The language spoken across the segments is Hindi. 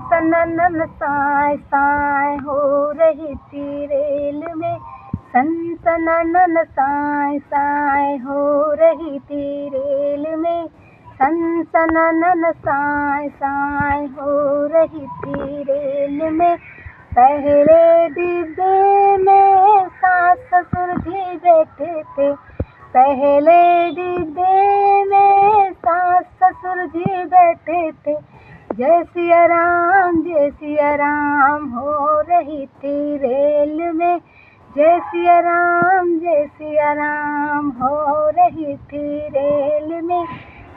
सननन साय साय हो रही थी रेल में। सन सननन साय साय हो रही थी रेल में। सन सननन साय साय हो रही थी रेल में। पहले डिब्बे में सास ससुर जी बैठे थे। पहले डिब्बे में सास ससुर जी बैठे थे। जय सिया राम हो रही थी रेल में। जय सिया राम हो रही थी रेल में।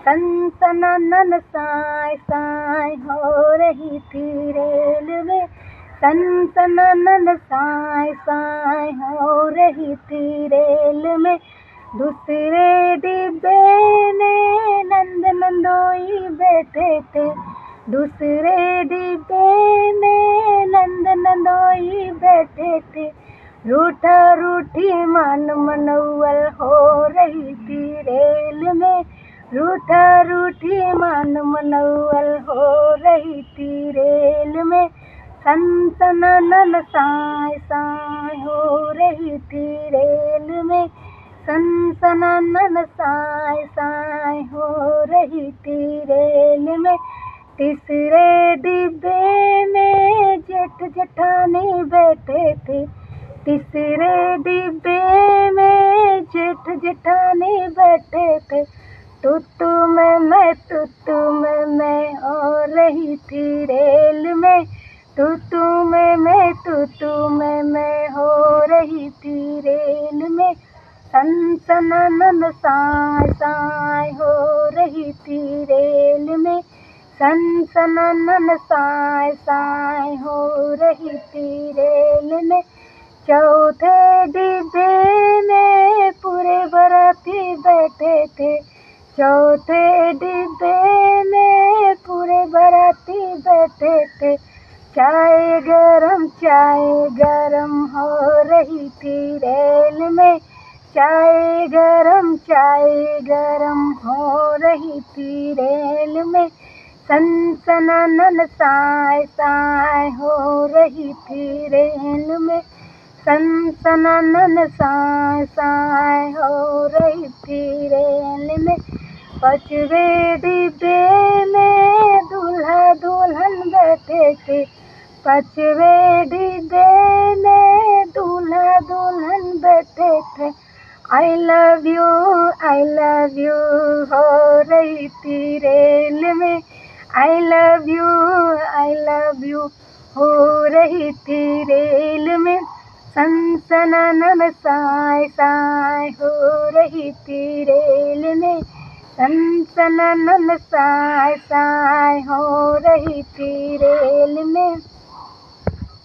सन सननन साय साय हो रही थी रेल में। सन सननन साय साय हो रही थी रेल में। दूसरे डिब्बे में नंद नंदोई बैठे थे। दूसरे डिब्बे में नंद नंदोई बैठे थे। रूठा रूठी मान मनौवल हो रही थी रेल में। रूठा रूठी मान मनौवल हो रही थी रेल में। सन सननन साय साय हो रही थी रेल में। सन सननन साय साय हो रही थी रेल में। तीसरे डिब्बे में जेठ जेठानी बैठे थे। तीसरे डिब्बे में जेठ जेठानी बैठे थे। तू में मैं हो रही थी रेल में। तू में मैं हो रही थी रेल में। सन सननन साय साय हो रही थी रेल में। सन सननन साय साय हो रही थी रेल में। चौथे डिब्बे में पूरे बाराती बैठे थे। चौथे डिब्बे में पूरे बाराती बैठे थे। चाय गरम हो रही थी रेल में। चाय गरम हो रही थी रेल में। सन सननन साय साय हो रही थी रेल में। सन सननन साय साय हो रही थी रेल में। पांचवे डिब्बे में दूल्हा दुल्हन बैठे थे। पांचवे डिब्बे में दूल्हा दुल्हन बैठे थे। आई लव यू हो रही थी रेल में। आई लव यू हो रही थी रेल में। सन सननन साय साय हो रही थी रेल में। सन सननन साय साय हो रही थी रेल में।